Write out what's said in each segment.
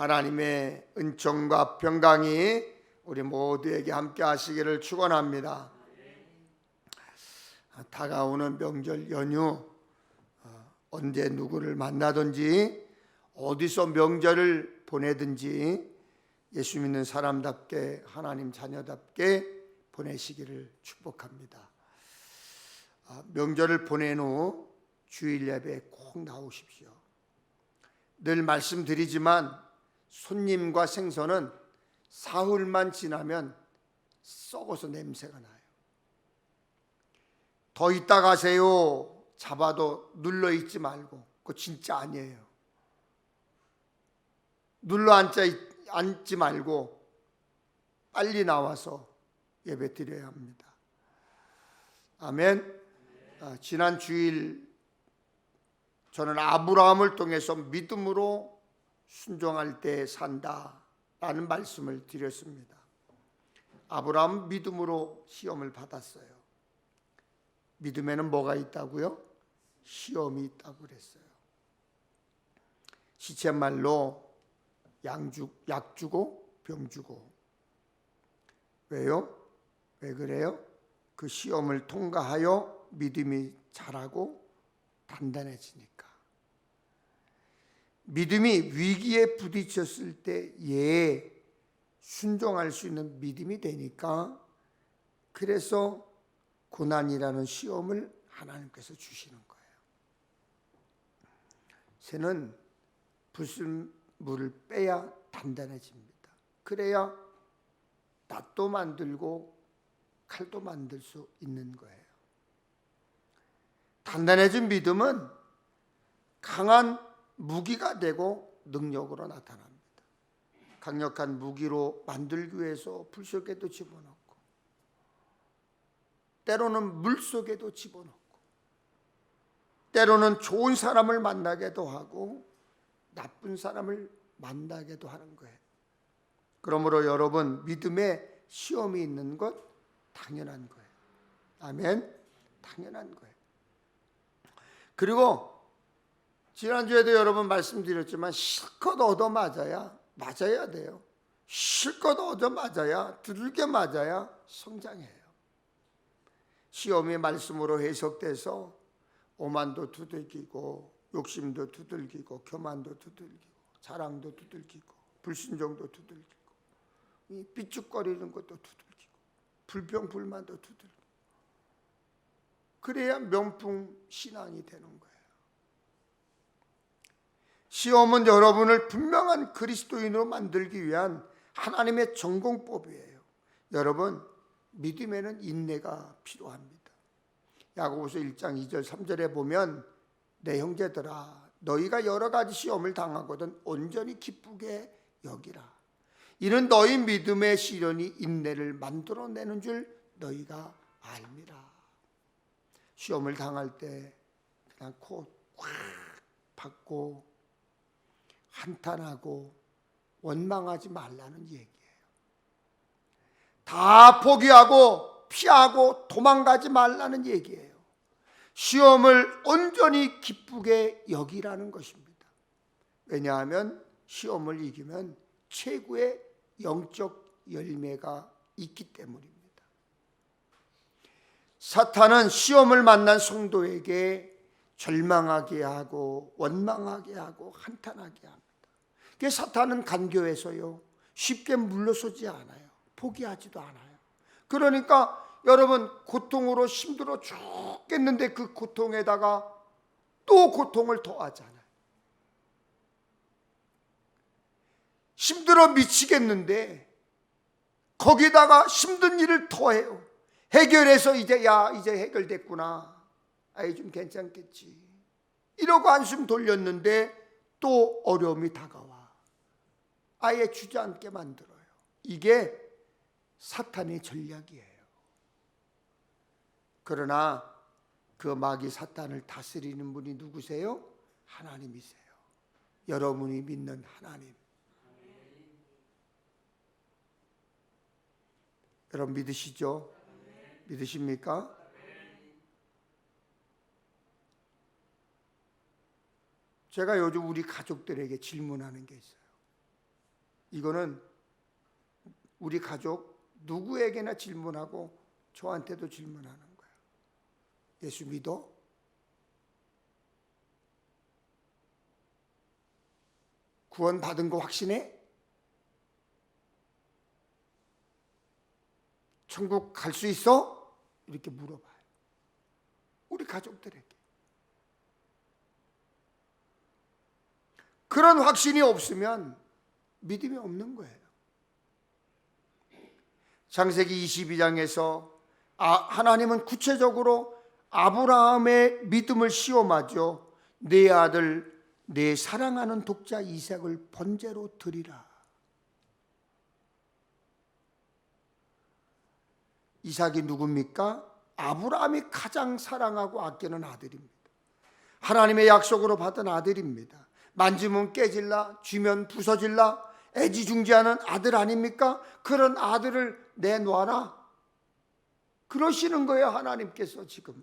하나님의 은총과 평강이 우리 모두에게 함께 하시기를 축원합니다. 다가오는 명절 연휴 언제 누구를 만나든지 어디서 명절을 보내든지 예수 믿는 사람답게 하나님 자녀답게 보내시기를 축복합니다. 명절을 보낸 후 주일 예배에 꼭 나오십시오. 늘 말씀드리지만 손님과 생선은 사흘만 지나면 썩어서 냄새가 나요. 더 있다 가세요. 잡아도 눌러 있지 말고. 그거 진짜 아니에요. 눌러 앉지 말고 빨리 나와서 예배 드려야 합니다. 아멘. 지난 주일 저는 아브라함을 통해서 믿음으로 순종할 때 산다라는 말씀을 드렸습니다. 아브라함은 믿음으로 시험을 받았어요. 믿음에는 뭐가 있다고요? 시험이 있다고 그랬어요. 시쳇말로 약 주고 병 주고. 왜요? 왜 그래요? 그 시험을 통과하여 믿음이 자라고 단단해지니까. 믿음이 위기에 부딪혔을 때에 순종할 수 있는 믿음이 되니까, 그래서 고난이라는 시험을 하나님께서 주시는 거예요. 새는 불순물을 빼야 단단해집니다. 그래야 낫도 만들고 칼도 만들 수 있는 거예요. 단단해진 믿음은 강한 무기가 되고 능력으로 나타납니다. 강력한 무기로 만들기 위해서 불 속에도 집어넣고, 때로는 물 속에도 집어넣고, 때로는 좋은 사람을 만나게도 하고 나쁜 사람을 만나게도 하는 거예요. 그러므로 여러분, 믿음에 시험이 있는 것 당연한 거예요. 아멘. 당연한 거예요. 그리고 지난주에도 여러분 말씀드렸지만 실컷 얻어맞아야 돼요. 실컷 얻어맞아야, 두들겨 맞아야 성장해요. 시험이 말씀으로 해석돼서 오만도 두들기고, 욕심도 두들기고, 교만도 두들기고, 자랑도 두들기고, 불순종도 두들기고, 삐죽거리는 것도 두들기고, 불평불만도 두들기고. 그래야 명품 신앙이 되는 거예요. 시험은 여러분을 분명한 그리스도인으로 만들기 위한 하나님의 전공법이에요. 여러분, 믿음에는 인내가 필요합니다. 야고보서 1장 2절 3절에 보면, 내 형제들아, 너희가 여러 가지 시험을 당하거든 온전히 기쁘게 여기라. 이는 너희 믿음의 시련이 인내를 만들어내는 줄 너희가 알미라. 시험을 당할 때 그냥 코 꽉 박고 한탄하고 원망하지 말라는 얘기예요. 다 포기하고 피하고 도망가지 말라는 얘기예요. 시험을 온전히 기쁘게 여기라는 것입니다. 왜냐하면 시험을 이기면 최고의 영적 열매가 있기 때문입니다. 사탄은 시험을 만난 성도에게 절망하게 하고 원망하게 하고 한탄하게 합니다. 그래서 사탄은 간교해서요 쉽게 물러서지 않아요. 포기하지도 않아요. 그러니까 여러분, 고통으로 힘들어 죽겠는데 그 고통에다가 또 고통을 더하잖아요. 힘들어 미치겠는데 거기다가 힘든 일을 더해요. 해결해서 이제 해결됐구나, 좀 괜찮겠지 이러고 한숨 돌렸는데 또 어려움이 다가와 아예 주저앉게 만들어요. 이게 사탄의 전략이에요. 그러나 그 마귀 사탄을 다스리는 분이 누구세요? 하나님이세요. 여러분이 믿는 하나님. 여러분 믿으시죠? 믿으십니까? 제가 요즘 우리 가족들에게 질문하는 게 있어요. 이거는 우리 가족 누구에게나 질문하고 저한테도 질문하는 거야. 예수 믿어? 구원 받은 거 확신해? 천국 갈 수 있어? 이렇게 물어봐요. 우리 가족들에게. 그런 확신이 없으면 믿음이 없는 거예요. 창세기 22장에서 하나님은 구체적으로 아브라함의 믿음을 시험하죠. 내 아들, 내 사랑하는 독자 이삭을 번제로 드리라. 이삭이 누굽니까? 아브라함이 가장 사랑하고 아끼는 아들입니다. 하나님의 약속으로 받은 아들입니다. 만지면 깨질라, 쥐면 부서질라, 애지중지하는 아들 아닙니까? 그런 아들을 내놔라. 그러시는 거예요, 하나님께서 지금.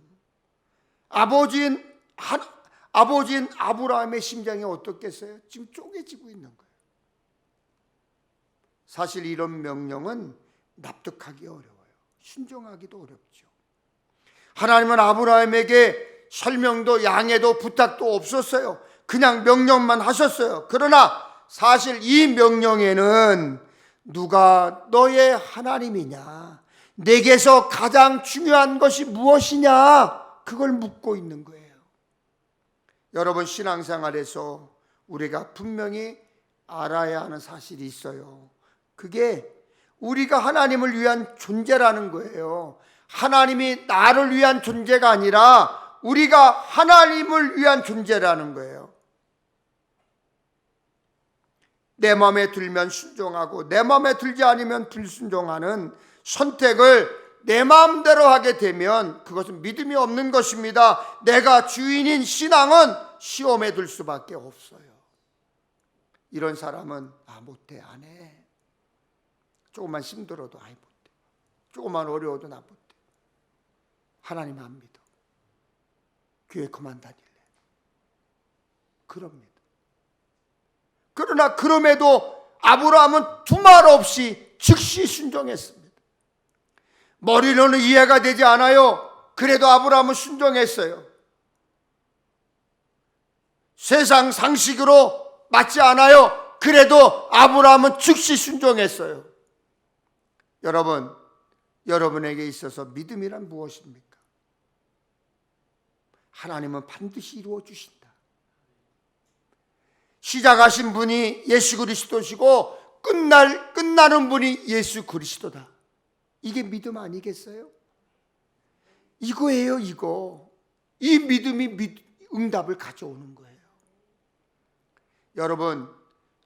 아버지인 아브라함의 심장이 어떻겠어요? 지금 쪼개지고 있는 거예요. 사실 이런 명령은 납득하기 어려워요. 순종하기도 어렵죠. 하나님은 아브라함에게 설명도 양해도 부탁도 없었어요. 그냥 명령만 하셨어요. 그러나 사실 이 명령에는 누가 너의 하나님이냐, 내게서 가장 중요한 것이 무엇이냐, 그걸 묻고 있는 거예요. 여러분, 신앙생활에서 우리가 분명히 알아야 하는 사실이 있어요. 그게 우리가 하나님을 위한 존재라는 거예요. 하나님이 나를 위한 존재가 아니라 우리가 하나님을 위한 존재라는 거예요. 내 마음에 들면 순종하고 내 마음에 들지 않으면 불순종하는 선택을 내 마음대로 하게 되면 그것은 믿음이 없는 것입니다. 내가 주인인 신앙은 시험에 들 수밖에 없어요. 이런 사람은 못해, 안 해. 조금만 힘들어도 못해. 조금만 어려워도 나 못해. 하나님 안 믿어. 교회 그만 다닐래. 그럽니다. 그러나 그럼에도 아브라함은 두말 없이 즉시 순종했습니다. 머리로는 이해가 되지 않아요. 그래도 아브라함은 순종했어요. 세상 상식으로 맞지 않아요. 그래도 아브라함은 즉시 순종했어요. 여러분, 여러분에게 있어서 믿음이란 무엇입니까? 하나님은 반드시 이루어 주신다. 시작하신 분이 예수 그리스도시고 끝나는 분이 예수 그리스도다. 이게 믿음 아니겠어요? 이거예요, 이거. 이 믿음이 응답을 가져오는 거예요. 여러분,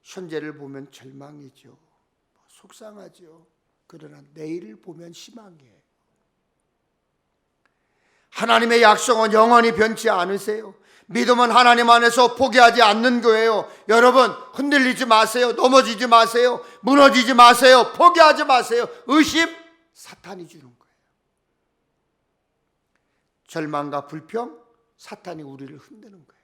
현재를 보면 절망이죠. 속상하죠. 그러나 내일을 보면 희망이에요. 하나님의 약속은 영원히 변치 않으세요. 믿음은 하나님 안에서 포기하지 않는 거예요. 여러분, 흔들리지 마세요. 넘어지지 마세요. 무너지지 마세요. 포기하지 마세요. 의심, 사탄이 주는 거예요. 절망과 불평, 사탄이 우리를 흔드는 거예요.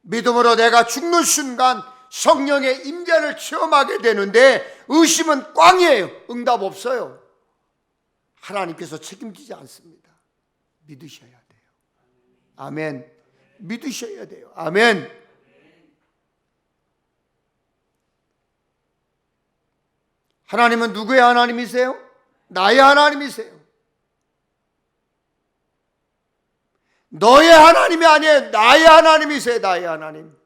믿음으로 내가 죽는 순간 성령의 임재를 체험하게 되는데 의심은 꽝이에요. 응답 없어요. 하나님께서 책임지지 않습니다. 믿으셔야 돼요. 아멘. 믿으셔야 돼요. 아멘. 하나님은 누구의 하나님이세요? 나의 하나님이세요. 너의 하나님이 아니에요. 나의 하나님이세요. 나의 하나님.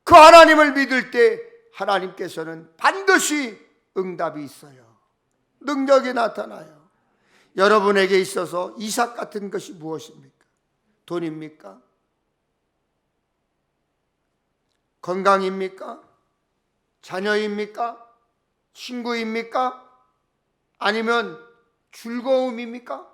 그 하나님을 믿을 때 하나님께서는 반드시 응답이 있어요. 능력이 나타나요. 여러분에게 있어서 이삭 같은 것이 무엇입니까? 돈입니까? 건강입니까? 자녀입니까? 친구입니까? 아니면 즐거움입니까?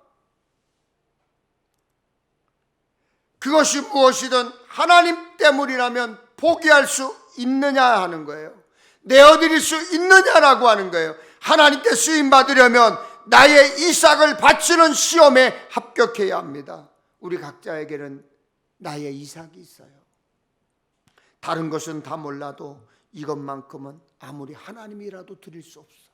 그것이 무엇이든 하나님 때문이라면 포기할 수 있느냐 하는 거예요. 내어드릴 수 있느냐라고 하는 거예요. 하나님께 쓰임받으려면 나의 이삭을 바치는 시험에 합격해야 합니다. 우리 각자에게는 나의 이삭이 있어요. 다른 것은 다 몰라도 이것만큼은 아무리 하나님이라도 드릴 수 없어.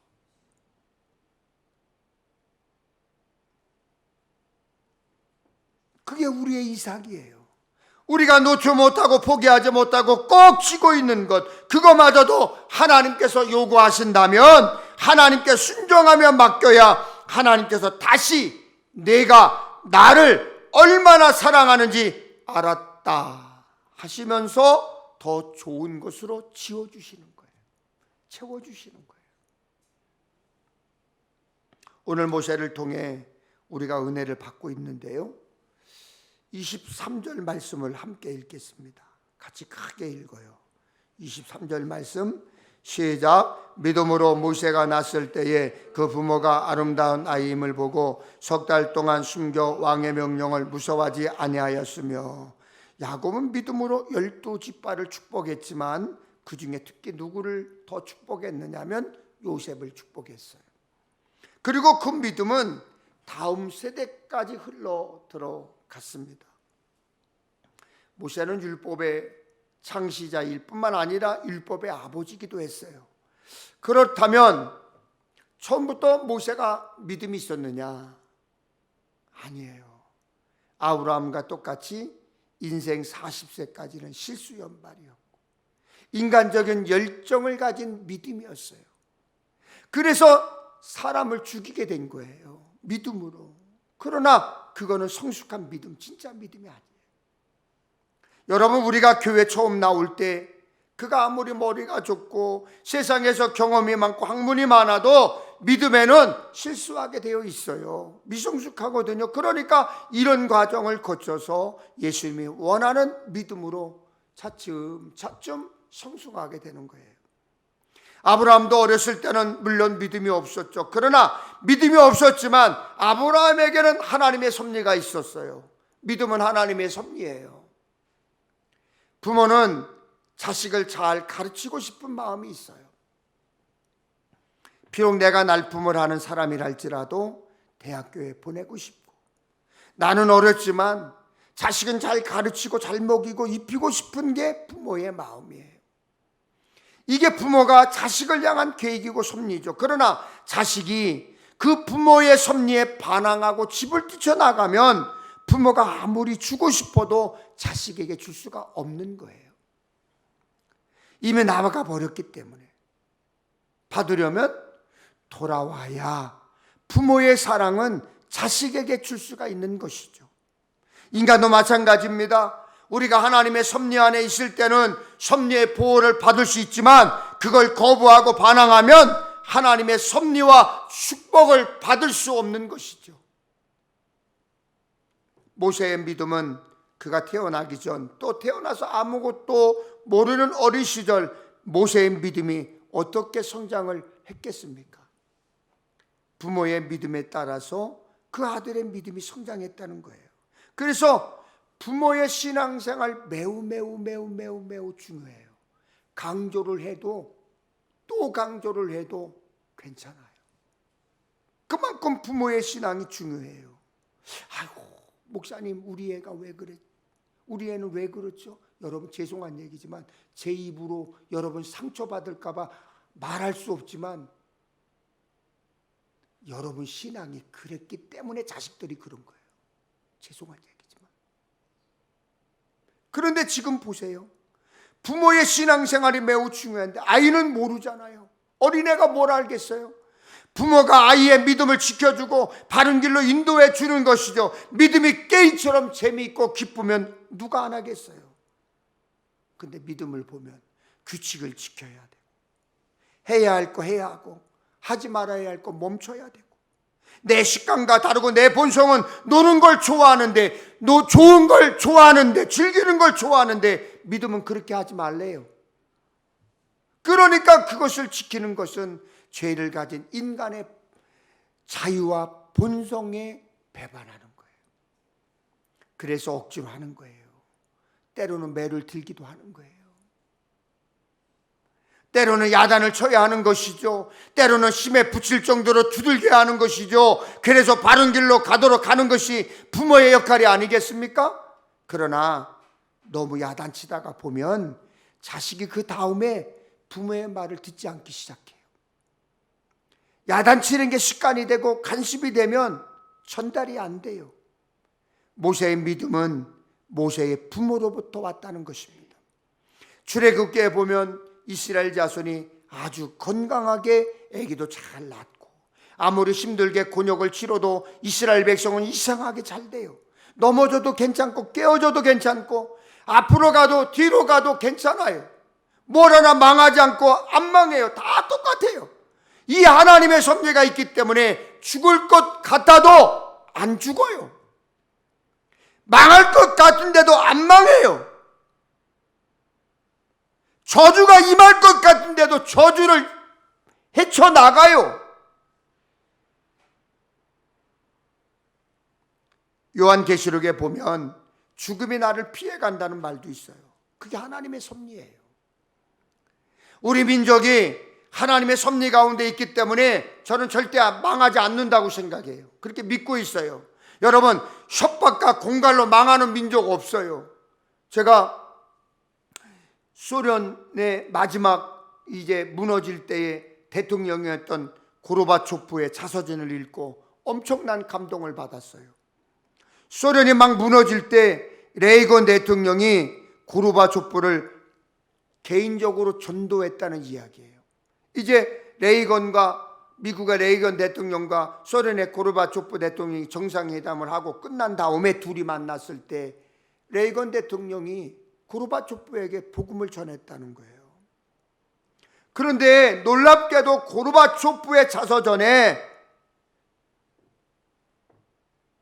그게 우리의 이삭이에요. 우리가 놓지 못하고 포기하지 못하고 꼭 쥐고 있는 것, 그거마저도 하나님께서 요구하신다면 하나님께 순종하며 맡겨야 하나님께서 다시 내가 나를 얼마나 사랑하는지 알았다 하시면서 더 좋은 것으로 지어주시는 거예요. 채워주시는 거예요. 오늘 모세를 통해 우리가 은혜를 받고 있는데요, 23절 말씀을 함께 읽겠습니다. 같이 크게 읽어요. 23절 말씀 시작. 믿음으로 모세가 낳았을 때에 그 부모가 아름다운 아이임을 보고 석 달 동안 숨겨 왕의 명령을 무서워하지 아니하였으며, 야곱은 믿음으로 12지파를 축복했지만 그 중에 특히 누구를 더 축복했느냐면 요셉을 축복했어요. 그리고 그 믿음은 다음 세대까지 흘러 들어갔습니다. 모세는 율법의 창시자일 뿐만 아니라 율법의 아버지이기도 했어요. 그렇다면 처음부터 모세가 믿음이 있었느냐? 아니에요. 아브라함과 똑같이 인생 40세까지는 실수 연발이었고 인간적인 열정을 가진 믿음이었어요. 그래서 사람을 죽이게 된 거예요, 믿음으로. 그러나 그거는 성숙한 믿음, 진짜 믿음이 아니에요. 여러분, 우리가 교회 처음 나올 때 그가 아무리 머리가 좋고 세상에서 경험이 많고 학문이 많아도 믿음에는 실수하게 되어 있어요. 미성숙하거든요. 그러니까 이런 과정을 거쳐서 예수님이 원하는 믿음으로 차츰 성숙하게 되는 거예요. 아브라함도 어렸을 때는 물론 믿음이 없었죠. 그러나 믿음이 없었지만 아브라함에게는 하나님의 섭리가 있었어요. 믿음은 하나님의 섭리예요. 부모는 자식을 잘 가르치고 싶은 마음이 있어요. 비록 내가 날품을 하는 사람이랄지라도 대학교에 보내고 싶고, 나는 어렸지만 자식은 잘 가르치고 잘 먹이고 입히고 싶은 게 부모의 마음이에요. 이게 부모가 자식을 향한 계획이고 섭리죠. 그러나 자식이 그 부모의 섭리에 반항하고 집을 뛰쳐나가면 부모가 아무리 주고 싶어도 자식에게 줄 수가 없는 거예요. 이미 나가 버렸기 때문에. 받으려면 돌아와야 부모의 사랑은 자식에게 줄 수가 있는 것이죠. 인간도 마찬가지입니다. 우리가 하나님의 섭리 안에 있을 때는 섭리의 보호를 받을 수 있지만 그걸 거부하고 반항하면 하나님의 섭리와 축복을 받을 수 없는 것이죠. 모세의 믿음은 그가 태어나기 전, 또 태어나서 아무것도 모르는 어린 시절 모세의 믿음이 어떻게 성장을 했겠습니까? 부모의 믿음에 따라서 그 아들의 믿음이 성장했다는 거예요. 그래서 부모의 신앙생활 매우 중요해요. 강조를 해도 또 강조를 해도 괜찮아요. 그만큼 부모의 신앙이 중요해요. 아이고, 목사님, 우리 애가 왜 그래? 우리 애는 왜 그렇죠? 여러분, 죄송한 얘기지만 제 입으로 여러분 상처받을까 봐 말할 수 없지만 여러분 신앙이 그랬기 때문에 자식들이 그런 거예요. 죄송한 얘기지만. 그런데 지금 보세요. 부모의 신앙생활이 매우 중요한데 아이는 모르잖아요. 어린애가 뭘 알겠어요? 부모가 아이의 믿음을 지켜주고 바른 길로 인도해 주는 것이죠. 믿음이 게임처럼 재미있고 기쁘면 누가 안 하겠어요? 근데 믿음을 보면 규칙을 지켜야 되고, 해야 할 거 해야 하고, 하지 말아야 할 거 멈춰야 되고, 내 식감과 다르고 내 본성은 노는 걸 좋아하는데, 좋은 걸 좋아하는데, 즐기는 걸 좋아하는데 믿음은 그렇게 하지 말래요. 그러니까 그것을 지키는 것은 죄를 가진 인간의 자유와 본성에 배반하는 거예요. 그래서 억지로 하는 거예요. 때로는 매를 들기도 하는 거예요. 때로는 야단을 쳐야 하는 것이죠. 때로는 심에 붙일 정도로 두들겨야 하는 것이죠. 그래서 바른 길로 가도록 하는 것이 부모의 역할이 아니겠습니까? 그러나 너무 야단치다가 보면 자식이 그 다음에 부모의 말을 듣지 않기 시작해요. 야단치는 게 습관이 되고 간습이 되면 전달이 안 돼요. 모세의 믿음은 모세의 부모로부터 왔다는 것입니다. 출애굽기에 보면 이스라엘 자손이 아주 건강하게 아기도 잘 낳고 아무리 힘들게 곤욕을 치러도 이스라엘 백성은 이상하게 잘 돼요. 넘어져도 괜찮고 깨어져도 괜찮고 앞으로 가도 뒤로 가도 괜찮아요. 뭘 하나 망하지 않고 안 망해요. 다 똑같아요. 이 하나님의 섭리가 있기 때문에 죽을 것 같아도 안 죽어요. 망할 것 같은데도 안 망해요. 저주가 임할 것 같은데도 저주를 헤쳐나가요. 요한계시록에 보면 죽음이 나를 피해간다는 말도 있어요. 그게 하나님의 섭리예요. 우리 민족이 하나님의 섭리 가운데 있기 때문에 저는 절대 망하지 않는다고 생각해요. 그렇게 믿고 있어요. 여러분, 협박과 공갈로 망하는 민족 없어요. 제가 소련의 마지막 이제 무너질 때에 대통령이었던 고르바초프의 자서전을 읽고 엄청난 감동을 받았어요. 소련이 막 무너질 때 레이건 대통령이 고르바초프를 개인적으로 전도했다는 이야기예요. 이제 미국의 레이건 대통령과 소련의 고르바초프 대통령이 정상회담을 하고 끝난 다음에 둘이 만났을 때 레이건 대통령이 고르바초프에게 복음을 전했다는 거예요. 그런데 놀랍게도 고르바초프의 자서전에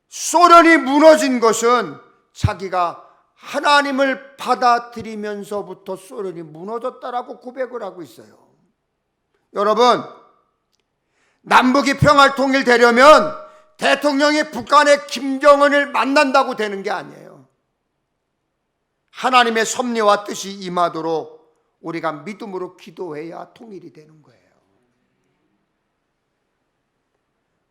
소련이 무너진 것은 자기가 하나님을 받아들이면서부터 소련이 무너졌다라고 고백을 하고 있어요. 여러분, 남북이 평화를 통일되려면 대통령이 북한의 김정은을 만난다고 되는 게 아니에요. 하나님의 섭리와 뜻이 임하도록 우리가 믿음으로 기도해야 통일이 되는 거예요.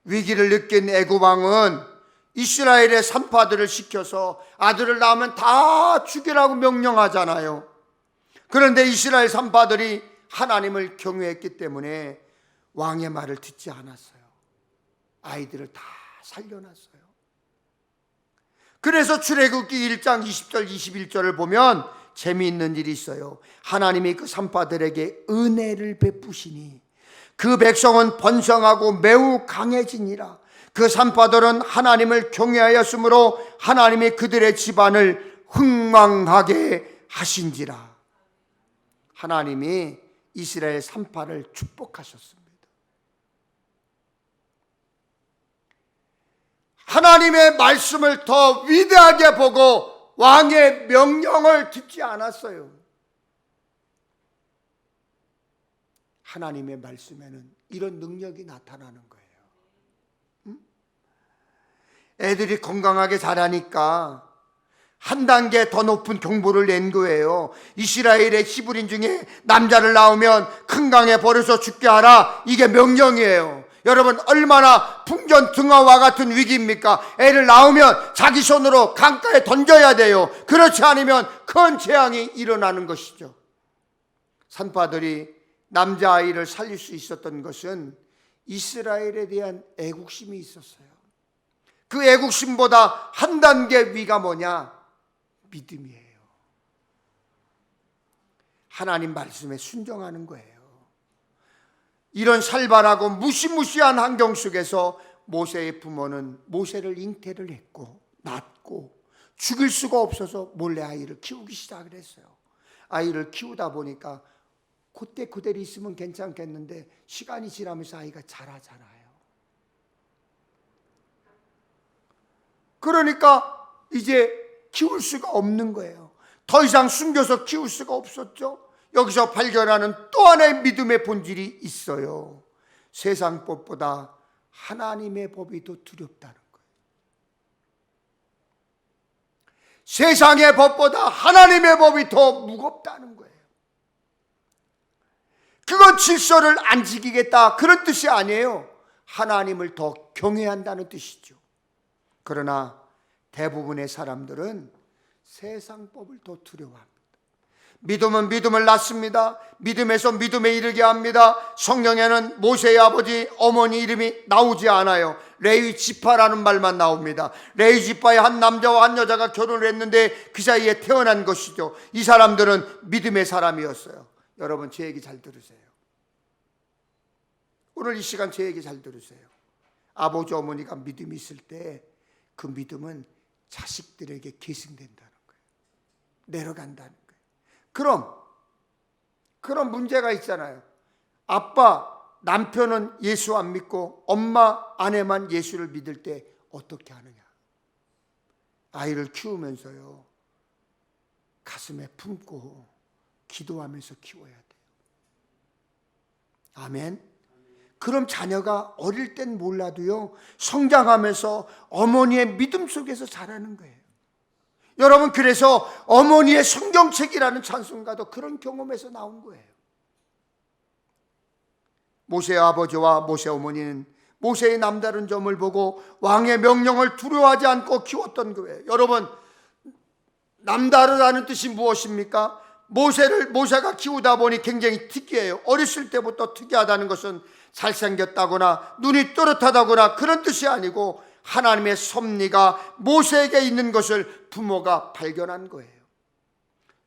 위기를 느낀 애굽 왕은 이스라엘의 산파들을 시켜서 아들을 낳으면 다 죽이라고 명령하잖아요. 그런데 이스라엘 산파들이 하나님을 경외했기 때문에 왕의 말을 듣지 않았어요. 아이들을 다 살려놨어요. 그래서 출애굽기 1장 20절 21절을 보면 재미있는 일이 있어요. 하나님이 그 산파들에게 은혜를 베푸시니 그 백성은 번성하고 매우 강해지니라. 그 산파들은 하나님을 경외하였으므로 하나님이 그들의 집안을 흥왕하게 하신지라. 하나님이 이스라엘 산파를 축복하셨습니다. 하나님의 말씀을 더 위대하게 보고 왕의 명령을 듣지 않았어요. 하나님의 말씀에는 이런 능력이 나타나는 거예요. 애들이 건강하게 자라니까 한 단계 더 높은 경보를 낸 거예요. 이스라엘의 히브리인 중에 남자를 낳으면 큰 강에 버려서 죽게 하라. 이게 명령이에요. 여러분, 얼마나 풍전등화와 같은 위기입니까? 애를 낳으면 자기 손으로 강가에 던져야 돼요. 그렇지 않으면 큰 재앙이 일어나는 것이죠. 산파들이 남자아이를 살릴 수 있었던 것은 이스라엘에 대한 애국심이 있었어요. 그 애국심보다 한 단계 위가 뭐냐? 믿음이에요. 하나님 말씀에 순종하는 거예요. 이런 살벌하고 무시무시한 환경 속에서 모세의 부모는 모세를 잉태를 했고 낳고 죽일 수가 없어서 몰래 아이를 키우기 시작을 했어요. 아이를 키우다 보니까 그때 그대로 있으면 괜찮겠는데 시간이 지나면서 아이가 자라잖아요. 그러니까 이제 키울 수가 없는 거예요. 더 이상 숨겨서 키울 수가 없었죠. 여기서 발견하는 또 하나의 믿음의 본질이 있어요. 세상 법보다 하나님의 법이 더 두렵다는 거예요. 세상의 법보다 하나님의 법이 더 무겁다는 거예요. 그건 질서를 안 지키겠다 그런 뜻이 아니에요. 하나님을 더 경외한다는 뜻이죠. 그러나 대부분의 사람들은 세상 법을 더 두려워합니다. 믿음은 믿음을 낳습니다. 믿음에서 믿음에 이르게 합니다. 성경에는 모세의 아버지 어머니 이름이 나오지 않아요. 레위 지파라는 말만 나옵니다. 레위 지파의 한 남자와 한 여자가 결혼을 했는데 그 사이에 태어난 것이죠. 이 사람들은 믿음의 사람이었어요. 여러분, 제 얘기 잘 들으세요. 오늘 이 시간 제 얘기 잘 들으세요. 아버지 어머니가 믿음이 있을 때 그 믿음은 자식들에게 계승된다는 거예요. 내려간다는 거예요. 그럼 문제가 있잖아요. 아빠, 남편은 예수 안 믿고 엄마, 아내만 예수를 믿을 때 어떻게 하느냐? 아이를 키우면서요, 가슴에 품고 기도하면서 키워야 돼요. 아멘. 그럼 자녀가 어릴 땐 몰라도요, 성장하면서 어머니의 믿음 속에서 자라는 거예요. 여러분, 그래서 어머니의 성경책이라는 찬송가도 그런 경험에서 나온 거예요. 모세의 아버지와 모세 어머니는 모세의 남다른 점을 보고 왕의 명령을 두려워하지 않고 키웠던 거예요. 여러분, 남다르다는 뜻이 무엇입니까? 모세가 키우다 보니 굉장히 특이해요. 어렸을 때부터 특이하다는 것은 잘생겼다거나 눈이 또렷하다거나 그런 뜻이 아니고 하나님의 섭리가 모세에게 있는 것을 부모가 발견한 거예요.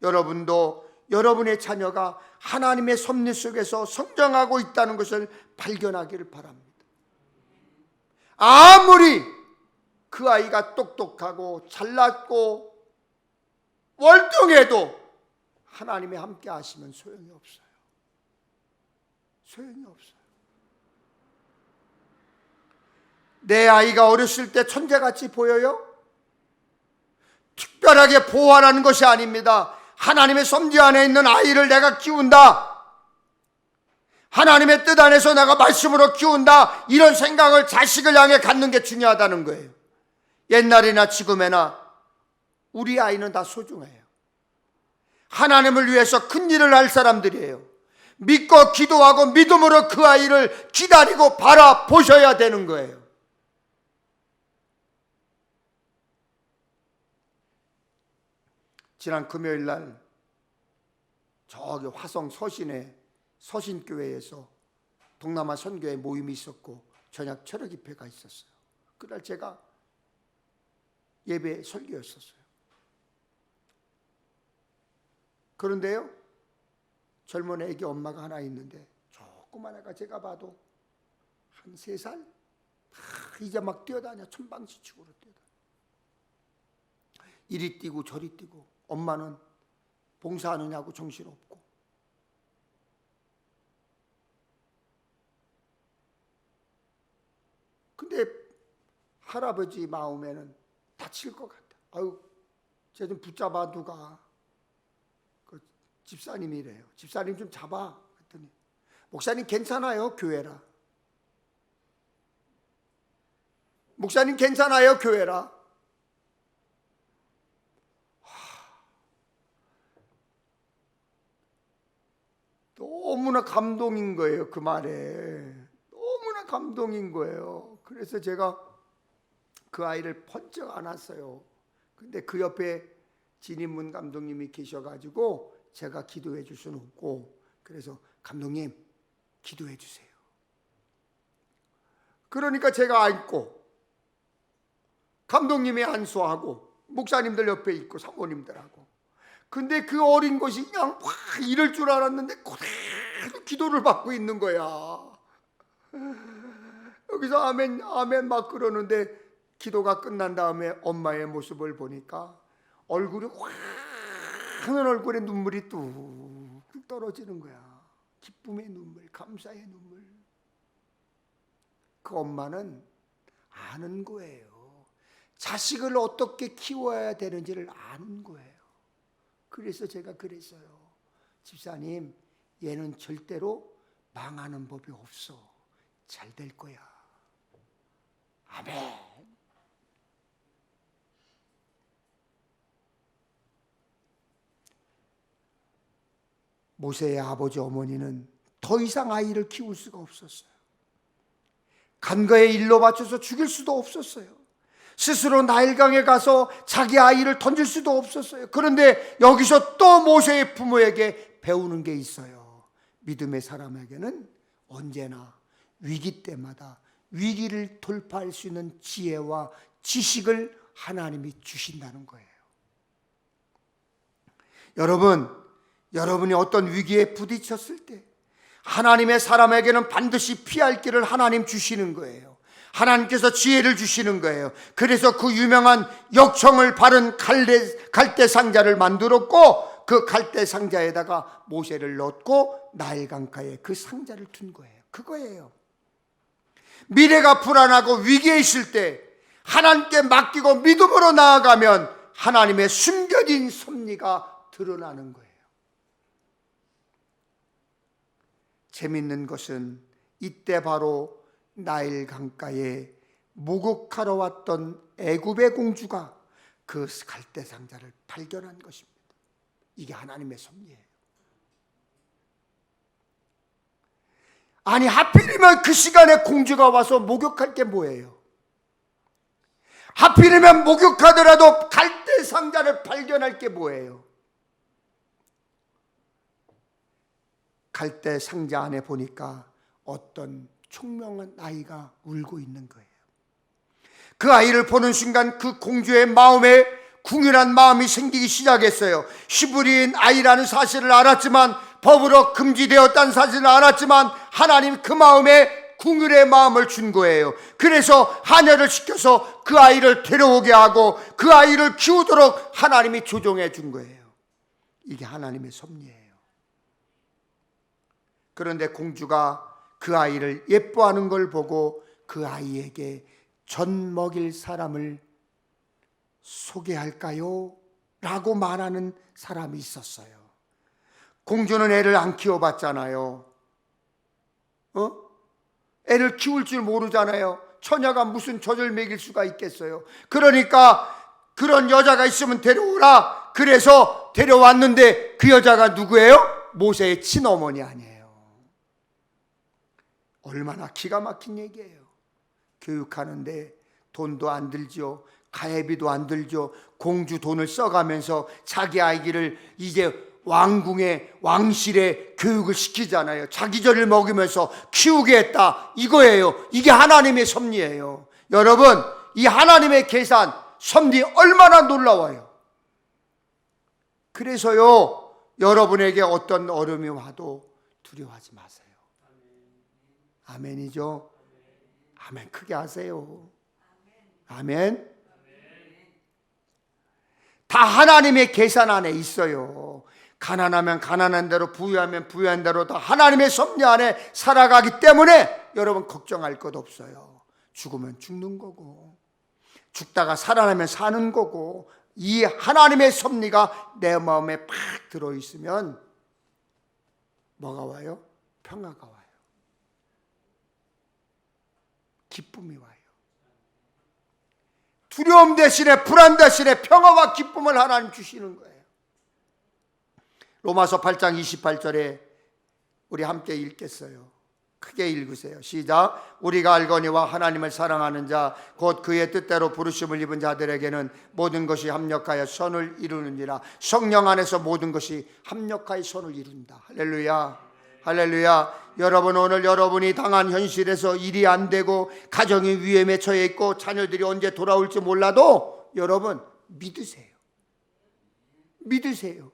여러분도 여러분의 자녀가 하나님의 섭리 속에서 성장하고 있다는 것을 발견하기를 바랍니다. 아무리 그 아이가 똑똑하고 잘났고 월등해도 하나님이 함께 하시면 소용이 없어요. 소용이 없어요. 내 아이가 어렸을 때 천재같이 보여요? 특별하게 보호하라는 것이 아닙니다. 하나님의 섭리 안에 있는 아이를 내가 키운다, 하나님의 뜻 안에서 내가 말씀으로 키운다, 이런 생각을 자식을 향해 갖는 게 중요하다는 거예요. 옛날이나 지금에나 우리 아이는 다 소중해요. 하나님을 위해서 큰 일을 할 사람들이에요. 믿고 기도하고 믿음으로 그 아이를 기다리고 바라보셔야 되는 거예요. 지난 금요일 날 저기 화성 서신교회에서 동남아 선교회 모임이 있었고 저녁 철학 집회가 있었어요. 그날 제가 예배 설교였었어요. 그런데요, 젊은 애기 엄마가 하나 있는데 조그만 애가 제가 봐도 한 3살? 이제 막 뛰어다녀. 천방지축으로 뛰어다녀. 이리 뛰고 저리 뛰고, 엄마는 봉사하느냐고 정신없고. 근데 할아버지 마음에는 다칠 것 같아. 아유, 쟤 좀 붙잡아 누가. 그 집사님이래요. 집사님 좀 잡아. 그랬더니 목사님 괜찮아요, 교회라. 목사님 괜찮아요, 교회라. 너무나 감동인 거예요, 그 말에. 너무나 감동인 거예요. 그래서 제가 그 아이를 번쩍 안았어요. 근데 그 옆에 진인문 감독님이 계셔가지고 제가 기도해 줄 수는 없고, 그래서 감독님 기도해 주세요. 그러니까 제가 안고 감독님이 안수하고 목사님들 옆에 있고 사모님들하고. 근데 그 어린 것이 그냥 확 이럴 줄 알았는데 그대로 기도를 받고 있는 거야. 여기서 아멘 아멘 막 그러는데, 기도가 끝난 다음에 엄마의 모습을 보니까 얼굴이 환한 얼굴에 눈물이 뚝뚝 떨어지는 거야. 기쁨의 눈물, 감사의 눈물. 그 엄마는 아는 거예요. 자식을 어떻게 키워야 되는지를 아는 거예요. 그래서 제가 그랬어요. 집사님, 얘는 절대로 망하는 법이 없어. 잘 될 거야. 아멘. 모세의 아버지 어머니는 더 이상 아이를 키울 수가 없었어요. 간거에 일로 바쳐서 죽일 수도 없었어요. 스스로 나일강에 가서 자기 아이를 던질 수도 없었어요. 그런데 여기서 또 모세의 부모에게 배우는 게 있어요. 믿음의 사람에게는 언제나 위기 때마다 위기를 돌파할 수 있는 지혜와 지식을 하나님이 주신다는 거예요. 여러분이 어떤 위기에 부딪혔을 때 하나님의 사람에게는 반드시 피할 길을 하나님 주시는 거예요. 하나님께서 지혜를 주시는 거예요. 그래서 그 유명한 역청을 바른 갈대 상자를 만들었고 그 갈대 상자에다가 모세를 넣고 나일 강가에 그 상자를 둔 거예요. 그거예요. 미래가 불안하고 위기에 있을 때 하나님께 맡기고 믿음으로 나아가면 하나님의 숨겨진 섭리가 드러나는 거예요. 재밌는 것은 이때 바로 나일 강가에 목욕하러 왔던 애굽의 공주가 그 갈대 상자를 발견한 것입니다. 이게 하나님의 섭리예요. 아니 하필이면 그 시간에 공주가 와서 목욕할 게 뭐예요? 하필이면 목욕하더라도 갈대 상자를 발견할 게 뭐예요? 갈대 상자 안에 보니까 어떤 총명한 아이가 울고 있는 거예요. 그 아이를 보는 순간 그 공주의 마음에 궁휼한 마음이 생기기 시작했어요. 히브리인 아이라는 사실을 알았지만, 법으로 금지되었다는 사실을 알았지만 하나님 그 마음에 궁휼의 마음을 준 거예요. 그래서 하녀를 시켜서 그 아이를 데려오게 하고 그 아이를 키우도록 하나님이 조종해 준 거예요. 이게 하나님의 섭리예요. 그런데 공주가 그 아이를 예뻐하는 걸 보고 그 아이에게 젖 먹일 사람을 소개할까요? 라고 말하는 사람이 있었어요. 공주는 애를 안 키워봤잖아요. 애를 키울 줄 모르잖아요. 처녀가 무슨 젖을 먹일 수가 있겠어요. 그러니까 그런 여자가 있으면 데려오라. 그래서 데려왔는데 그 여자가 누구예요? 모세의 친어머니 아니에요. 얼마나 기가 막힌 얘기예요. 교육하는데 돈도 안 들죠. 가해비도 안 들죠. 공주 돈을 써가면서 자기 아이를 이제 왕궁의 왕실에 교육을 시키잖아요. 자기 젖을 먹이면서 키우게 했다. 이거예요. 이게 하나님의 섭리예요. 여러분, 이 하나님의 계산, 섭리 얼마나 놀라워요. 그래서요, 여러분에게 어떤 어려움이 와도 두려워하지 마세요. 아멘이죠? 아멘 크게 하세요. 아멘. 다 하나님의 계산 안에 있어요. 가난하면 가난한 대로, 부유하면 부유한 대로 다 하나님의 섭리 안에 살아가기 때문에 여러분 걱정할 것 없어요. 죽으면 죽는 거고 죽다가 살아나면 사는 거고, 이 하나님의 섭리가 내 마음에 팍 들어있으면 뭐가 와요? 평화가 와요. 기쁨이 와요. 두려움 대신에, 불안 대신에 평화와 기쁨을 하나님 주시는 거예요. 로마서 8장 28절에 우리 함께 읽겠어요. 크게 읽으세요. 시작. 우리가 알거니와 하나님을 사랑하는 자 곧 그의 뜻대로 부르심을 입은 자들에게는 모든 것이 합력하여 선을 이루느니라. 성령 안에서 모든 것이 합력하여 선을 이룬다. 할렐루야. 할렐루야. 여러분, 오늘 여러분이 당한 현실에서 일이 안 되고 가정이 위험에 처해 있고 자녀들이 언제 돌아올지 몰라도 여러분 믿으세요. 믿으세요.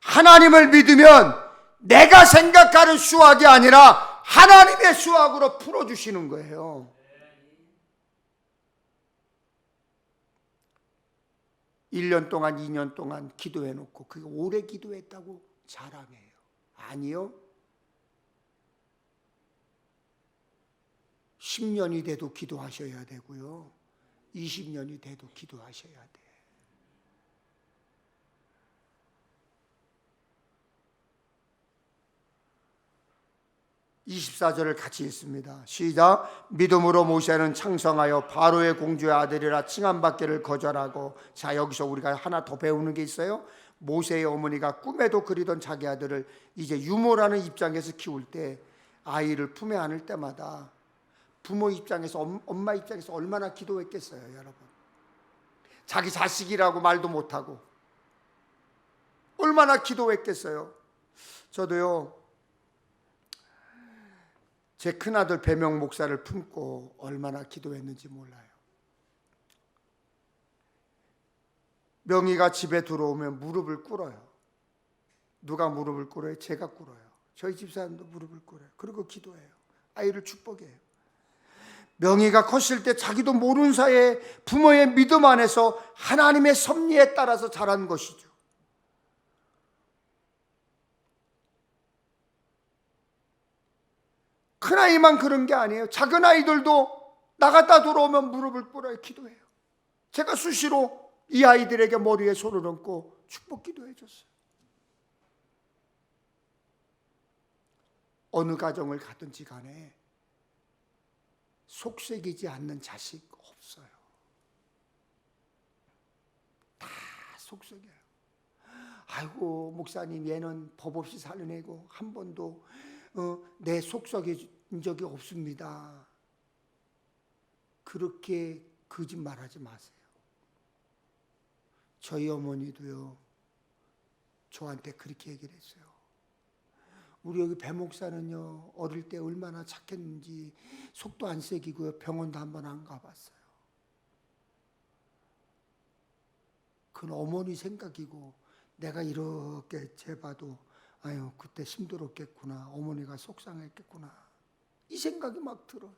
하나님을 믿으면 내가 생각하는 수학이 아니라 하나님의 수학으로 풀어주시는 거예요. 1년 동안 2년 동안 기도해놓고 그게 오래 기도했다고 자랑해요. 아니요. 10년이 돼도 기도하셔야 되고요. 20년이 돼도 기도하셔야 돼요. 24절을 같이 읽습니다. 시작. 믿음으로 모세는 창성하여 바로의 공주의 아들이라 칭함받기를 거절하고, 자 여기서 우리가 하나 더 배우는 게 있어요. 모세의 어머니가 꿈에도 그리던 자기 아들을 이제 유모라는 입장에서 키울 때 아이를 품에 안을 때마다 부모 입장에서, 엄마 입장에서 얼마나 기도했겠어요, 여러분. 자기 자식이라고 말도 못하고 얼마나 기도했겠어요. 저도요, 제 큰아들 배명 목사를 품고 얼마나 기도했는지 몰라요. 명희가 집에 들어오면 무릎을 꿇어요. 누가 무릎을 꿇어요? 제가 꿇어요. 저희 집사람도 무릎을 꿇어요. 그리고 기도해요. 아이를 축복해요. 명희가 컸을 때 자기도 모르는 사이에 부모의 믿음 안에서 하나님의 섭리에 따라서 자란 것이죠. 큰아이만 그런 게 아니에요. 작은 아이들도 나갔다 들어오면 무릎을 꿇어요. 기도해요. 제가 수시로 이 아이들에게 머리에 손을 얹고 축복 기도해 줬어요. 어느 가정을 가든지 간에 속색이지 않는 자식 없어요. 다 속색이에요. 아이고 목사님, 얘는 법 없이 사는 애고 한 번도 내 속썩인 적이 없습니다. 그렇게 거짓말하지 마세요. 저희 어머니도요, 저한테 그렇게 얘기를 했어요. 우리 여기 배 목사는요, 어릴 때 얼마나 착했는지 속도 안 새기고요, 병원도 한번 안 가봤어요. 그건 어머니 생각이고, 내가 이렇게 재봐도 아유, 그때 힘들었겠구나, 어머니가 속상했겠구나, 이 생각이 막 들어요.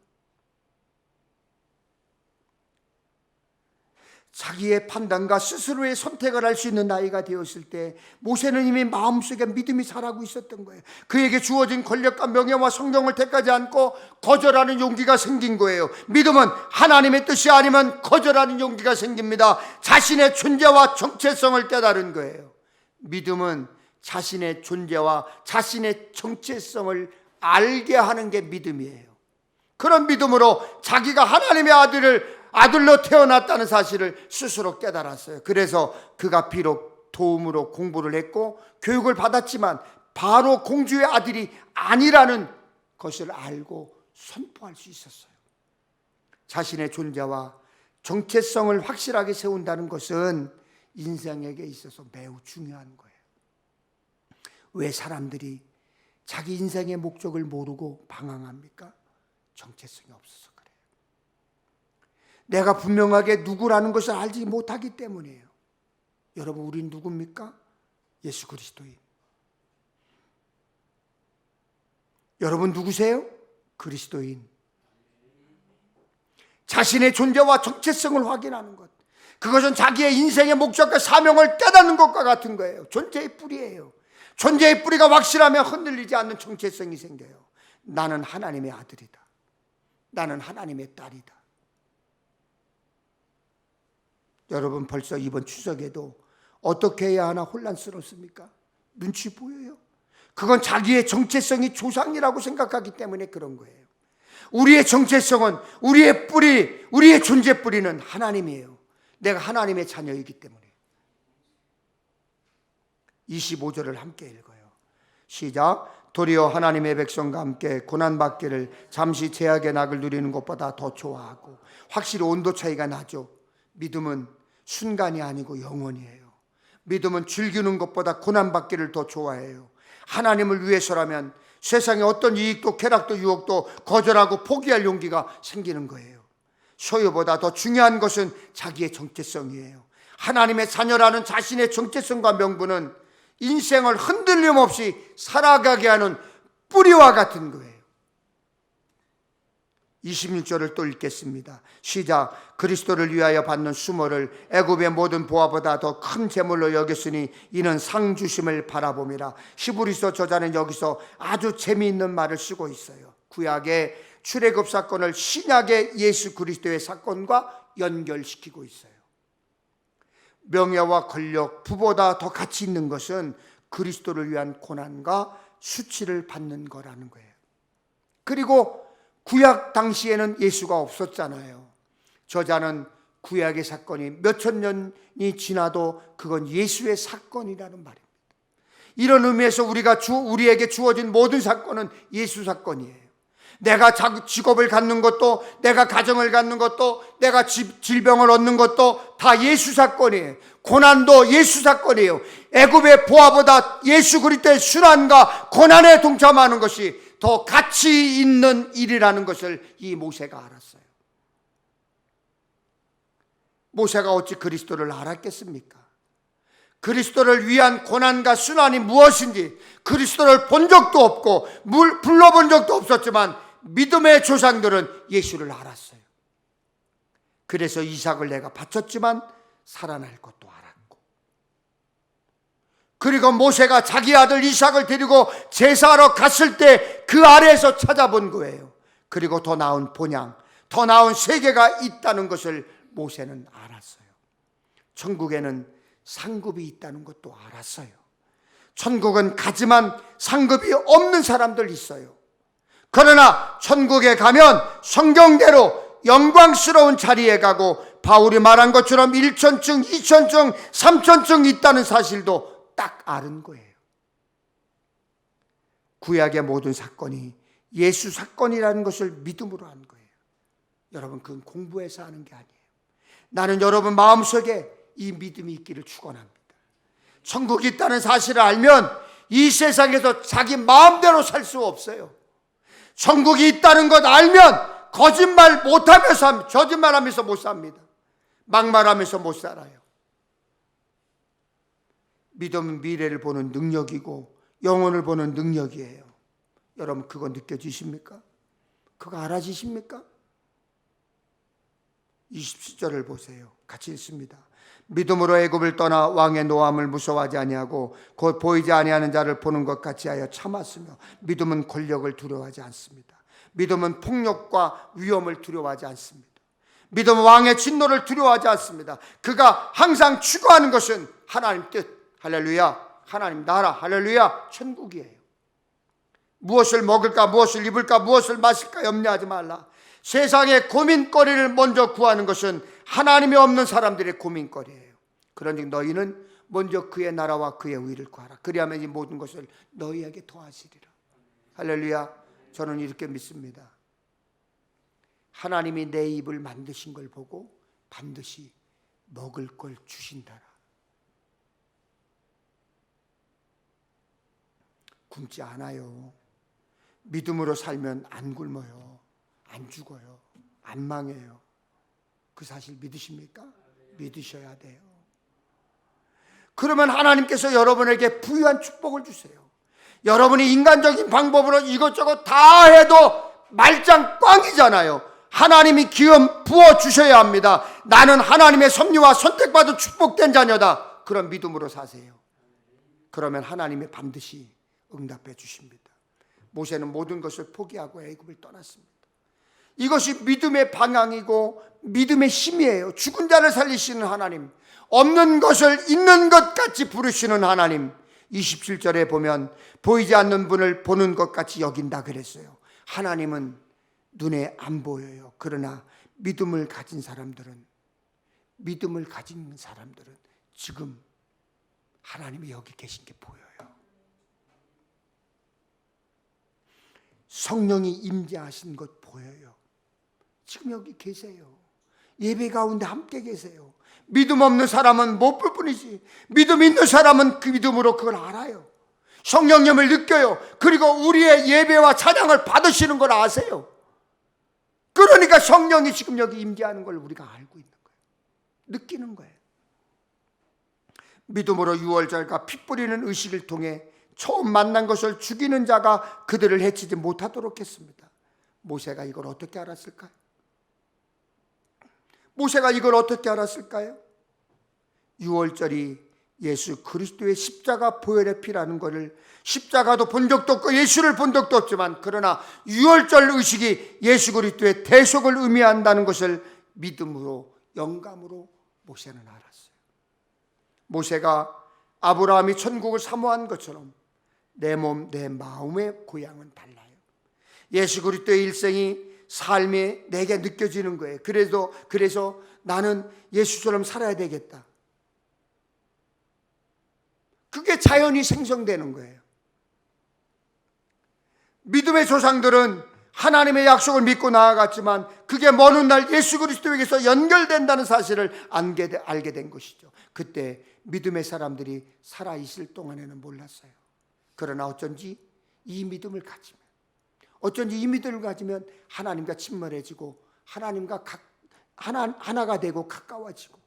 자기의 판단과 스스로의 선택을 할 수 있는 나이가 되었을 때 모세는 이미 마음속에 믿음이 자라고 있었던 거예요. 그에게 주어진 권력과 명예와 성경을 택하지 않고 거절하는 용기가 생긴 거예요. 믿음은 하나님의 뜻이 아니면 거절하는 용기가 생깁니다. 자신의 존재와 정체성을 깨달은 거예요. 믿음은 자신의 존재와 자신의 정체성을 알게 하는 게 믿음이에요. 그런 믿음으로 자기가 하나님의 아들로 태어났다는 사실을 스스로 깨달았어요. 그래서 그가 비록 도움으로 공부를 했고 교육을 받았지만 바로 공주의 아들이 아니라는 것을 알고 선포할 수 있었어요. 자신의 존재와 정체성을 확실하게 세운다는 것은 인생에게 있어서 매우 중요한 거예요. 왜 사람들이 자기 인생의 목적을 모르고 방황합니까? 정체성이 없어서 그래요. 내가 분명하게 누구라는 것을 알지 못하기 때문이에요. 여러분, 우린 누굽니까? 예수 그리스도인. 여러분 누구세요? 그리스도인. 자신의 존재와 정체성을 확인하는 것, 그것은 자기의 인생의 목적과 사명을 깨닫는 것과 같은 거예요. 존재의 뿌리예요. 존재의 뿌리가 확실하면 흔들리지 않는 정체성이 생겨요. 나는 하나님의 아들이다. 나는 하나님의 딸이다. 여러분, 벌써 이번 추석에도 어떻게 해야 하나 혼란스럽습니까? 눈치 보여요? 그건 자기의 정체성이 조상이라고 생각하기 때문에 그런 거예요. 우리의 정체성은, 우리의 뿌리, 우리의 존재 뿌리는 하나님이에요. 내가 하나님의 자녀이기 때문에. 25절을 함께 읽어요. 시작. 도리어 하나님의 백성과 함께 고난받기를 잠시 제약의 낙을 누리는 것보다 더 좋아하고, 확실히 온도 차이가 나죠. 믿음은 순간이 아니고 영원이에요. 믿음은 즐기는 것보다 고난받기를 더 좋아해요. 하나님을 위해서라면 세상의 어떤 이익도 쾌락도 유혹도 거절하고 포기할 용기가 생기는 거예요. 소유보다 더 중요한 것은 자기의 정체성이에요. 하나님의 자녀라는 자신의 정체성과 명분은 인생을 흔들림 없이 살아가게 하는 뿌리와 같은 거예요. 26절을 또 읽겠습니다. 시작. 그리스도를 위하여 받는 수모를 애굽의 모든 보화보다 더 큰 재물로 여겼으니 이는 상 주심을 바라봄이라. 히브리서 저자는 여기서 아주 재미있는 말을 쓰고 있어요. 구약의 출애굽 사건을 신약의 예수 그리스도의 사건과 연결시키고 있어요. 명예와 권력, 부보다 더 가치 있는 것은 그리스도를 위한 고난과 수치를 받는 거라는 거예요. 그리고 구약 당시에는 예수가 없었잖아요. 저자는 구약의 사건이 몇천 년이 지나도 그건 예수의 사건이라는 말입니다. 이런 의미에서 우리에게 주어진 모든 사건은 예수 사건이에요. 내가 직업을 갖는 것도, 내가 가정을 갖는 것도, 내가 질병을 얻는 것도 다 예수 사건이에요. 고난도 예수 사건이에요. 애굽의 보화보다 예수 그리스도의 순환과 고난에 동참하는 것이 더 가치 있는 일이라는 것을 이 모세가 알았어요. 모세가 어찌 그리스도를 알았겠습니까? 그리스도를 위한 고난과 순환이 무엇인지 그리스도를 본 적도 없고 불러본 적도 없었지만 믿음의 조상들은 예수를 알았어요. 그래서 이삭을 내가 바쳤지만 살아날 것도 알았고, 그리고 모세가 자기 아들 이삭을 데리고 제사하러 갔을 때 그 아래에서 찾아본 거예요. 그리고 더 나은 본향, 더 나은 세계가 있다는 것을 모세는 알았어요. 천국에는 상급이 있다는 것도 알았어요. 천국은 가지만 상급이 없는 사람들 있어요. 그러나 천국에 가면 성경대로 영광스러운 자리에 가고, 바울이 말한 것처럼 1천층, 2천층, 3천층 있다는 사실도 딱 아는 거예요. 구약의 모든 사건이 예수 사건이라는 것을 믿음으로 한 거예요. 여러분, 그건 공부해서 하는 게 아니에요. 나는 여러분 마음속에 이 믿음이 있기를 축원합니다. 천국이 있다는 사실을 알면 이 세상에서 자기 마음대로 살 수 없어요. 천국이 있다는 것 알면 거짓말 못하면서, 거짓말하면서 못 삽니다. 막말하면서 못 살아요. 믿음은 미래를 보는 능력이고 영혼을 보는 능력이에요. 여러분, 그거 느껴지십니까? 그거 알아지십니까? 27절을 보세요. 같이 읽습니다. 믿음으로 애굽을 떠나 왕의 노함을 무서워하지 아니하고 곧 보이지 아니하는 자를 보는 것 같이 하여 참았으며, 믿음은 권력을 두려워하지 않습니다. 믿음은 폭력과 위험을 두려워하지 않습니다. 믿음은 왕의 진노를 두려워하지 않습니다. 그가 항상 추구하는 것은 하나님 뜻, 할렐루야, 하나님 나라, 할렐루야, 천국이에요. 무엇을 먹을까, 무엇을 입을까, 무엇을 마실까 염려하지 말라. 세상의 고민거리를 먼저 구하는 것은 하나님이 없는 사람들의 고민거리예요. 그러니 너희는 먼저 그의 나라와 그의 의를 구하라. 그리하면 이 모든 것을 너희에게 더하시리라. 할렐루야. 저는 이렇게 믿습니다. 하나님이 내 입을 만드신 걸 보고 반드시 먹을 걸 주신다라. 굶지 않아요. 믿음으로 살면 안 굶어요. 안 죽어요. 안 망해요. 그 사실 믿으십니까? 믿으셔야 돼요. 그러면 하나님께서 여러분에게 부유한 축복을 주세요. 여러분이 인간적인 방법으로 이것저것 다 해도 말짱 꽝이잖아요. 하나님이 기름 부어주셔야 합니다. 나는 하나님의 섭리와 선택받은 축복된 자녀다. 그런 믿음으로 사세요. 그러면 하나님이 반드시 응답해 주십니다. 모세는 모든 것을 포기하고 애굽을 떠났습니다. 이것이 믿음의 방향이고 믿음의 힘이에요. 죽은 자를 살리시는 하나님, 없는 것을 있는 것 같이 부르시는 하나님. 27절에 보면 보이지 않는 분을 보는 것 같이 여긴다 그랬어요. 하나님은 눈에 안 보여요. 그러나 믿음을 가진 사람들은 지금 하나님이 여기 계신 게 보여요. 성령이 임재하신 것 보여요. 지금 여기 계세요. 예배 가운데 함께 계세요. 믿음 없는 사람은 못 볼 뿐이지, 믿음 있는 사람은 그 믿음으로 그걸 알아요. 성령님을 느껴요. 그리고 우리의 예배와 찬양을 받으시는 걸 아세요. 그러니까 성령이 지금 여기 임재하는 걸 우리가 알고 있는 거예요. 느끼는 거예요. 믿음으로 유월절과 피 뿌리는 의식을 통해 처음 만난 것을 죽이는 자가 그들을 해치지 못하도록 했습니다. 모세가 이걸 어떻게 알았을까요? 모세가 이걸 어떻게 알았을까요? 유월절이 예수 그리스도의 십자가 보혈의 피라는 것을, 십자가도 본 적도 없고 예수를 본 적도 없지만 그러나 유월절 의식이 예수 그리스도의 대속을 의미한다는 것을 믿음으로, 영감으로 모세는 알았어요. 모세가 아브라함이 천국을 사모한 것처럼 내 몸, 내 마음의 고향은 달라요. 예수 그리스도의 일생이, 삶이 내게 느껴지는 거예요. 그래서 나는 예수처럼 살아야 되겠다. 그게 자연히 생성되는 거예요. 믿음의 조상들은 하나님의 약속을 믿고 나아갔지만 그게 먼 훗날 예수 그리스도에게서 연결된다는 사실을 알게 된 것이죠. 그때 믿음의 사람들이 살아있을 동안에는 몰랐어요. 그러나 어쩐지 이 믿음을 가지면 하나님과 친밀해지고 하나님과 하나가 되고 가까워지고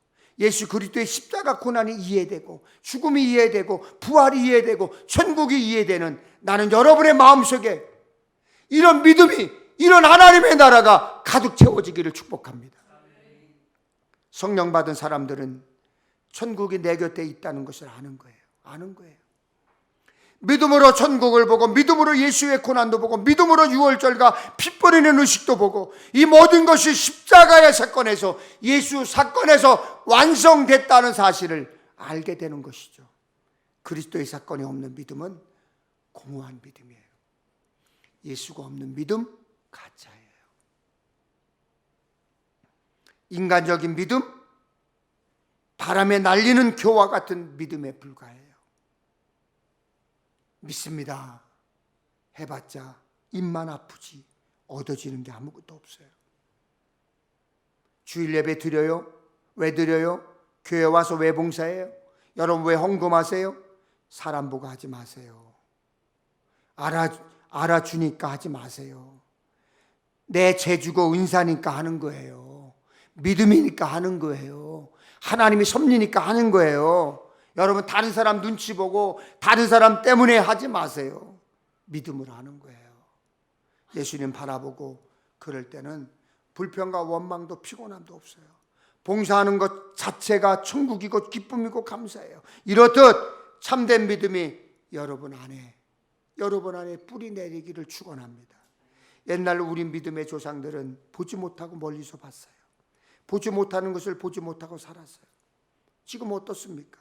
예수 그리스도의 십자가 고난이 이해되고 죽음이 이해되고 부활이 이해되고 천국이 이해되는 나는 여러분의 마음속에 이런 믿음이, 이런 하나님의 나라가 가득 채워지기를 축복합니다. 성령 받은 사람들은 천국이 내 곁에 있다는 것을 아는 거예요. 믿음으로 천국을 보고 믿음으로 예수의 고난도 보고 믿음으로 유월절과 피 뿌리는 의식도 보고 이 모든 것이 십자가의 사건에서 예수 사건에서 완성됐다는 사실을 알게 되는 것이죠. 그리스도의 사건이 없는 믿음은 공허한 믿음이에요. 예수가 없는 믿음 가짜예요. 인간적인 믿음, 바람에 날리는 교와 같은 믿음에 불과해요. 믿습니다 해봤자 입만 아프지 얻어지는 게 아무것도 없어요. 주일 예배 드려요? 왜 드려요? 교회 와서 왜 봉사해요? 여러분 왜 헌금하세요? 사람 보고 하지 마세요. 알아주니까 하지 마세요. 내 재주고 은사니까 하는 거예요. 믿음이니까 하는 거예요. 하나님이 섭리니까 하는 거예요. 여러분 다른 사람 눈치 보고 다른 사람 때문에 하지 마세요. 믿음으로 하는 거예요. 예수님 바라보고 그럴 때는 불평과 원망도 피곤함도 없어요. 봉사하는 것 자체가 천국이고 기쁨이고 감사해요. 이렇듯 참된 믿음이 여러분 안에 뿌리 내리기를 축원합니다. 옛날 우리 믿음의 조상들은 보지 못하고 멀리서 봤어요. 보지 못하는 것을 보지 못하고 살았어요. 지금 어떻습니까?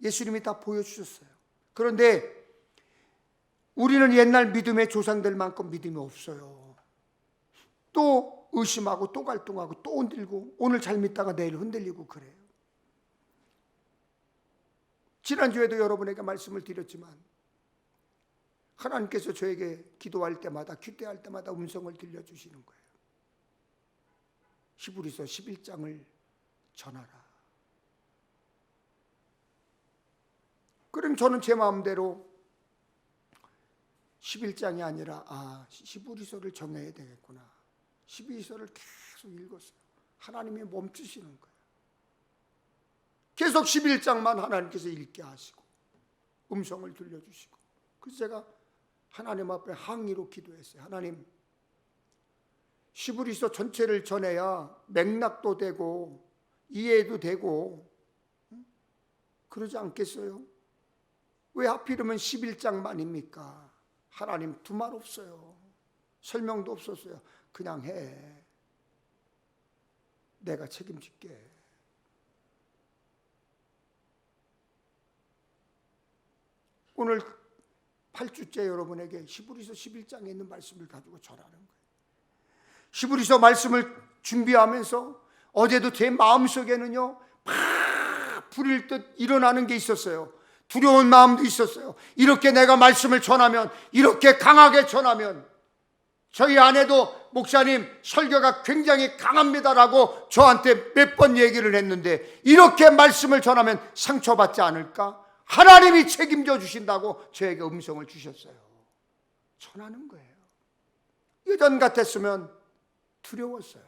예수님이 다 보여주셨어요. 그런데 우리는 옛날 믿음의 조상들만큼 믿음이 없어요. 또 의심하고 또 갈등하고 또 흔들고 오늘 잘 믿다가 내일 흔들리고 그래요. 지난주에도 여러분에게 말씀을 드렸지만 하나님께서 저에게 기도할 때마다 기도할 때마다 음성을 들려주시는 거예요. 히브리서 11장을 전하라. 그럼 저는 제 마음대로 11장이 아니라 히브리서를 정해야 되겠구나. 12서를 계속 읽었어요. 하나님이 멈추시는 거예요. 계속 11장만 하나님께서 읽게 하시고 음성을 들려주시고 그래서 제가 하나님 앞에 항의로 기도했어요. 하나님, 히브리서 전체를 전해야 맥락도 되고 이해도 되고 그러지 않겠어요? 왜 하필이면 11장만입니까? 하나님 두 말 없어요. 설명도 없었어요. 그냥 해. 내가 책임질게. 오늘 8주째 여러분에게 히브리서 11장에 있는 말씀을 가지고 전하는 거예요. 히브리서 말씀을 준비하면서 어제도 제 마음속에는요 팍 불일 듯 일어나는 게 있었어요. 두려운 마음도 있었어요. 이렇게 내가 말씀을 전하면, 이렇게 강하게 전하면, 저희 아내도 목사님 설교가 굉장히 강합니다라고 저한테 몇 번 얘기를 했는데 이렇게 말씀을 전하면 상처받지 않을까? 하나님이 책임져 주신다고 저에게 음성을 주셨어요. 전하는 거예요. 예전 같았으면 두려웠어요.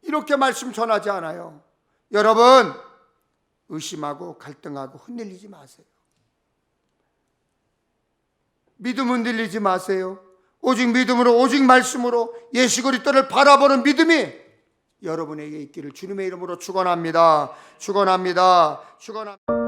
이렇게 말씀 전하지 않아요. 여러분 의심하고 갈등하고 흔들리지 마세요. 믿음 흔들리지 마세요. 오직 믿음으로 오직 말씀으로 예수 그리스도를 바라보는 믿음이 여러분에게 있기를 주님의 이름으로 축원합니다. 축원합니다. 축원합니다.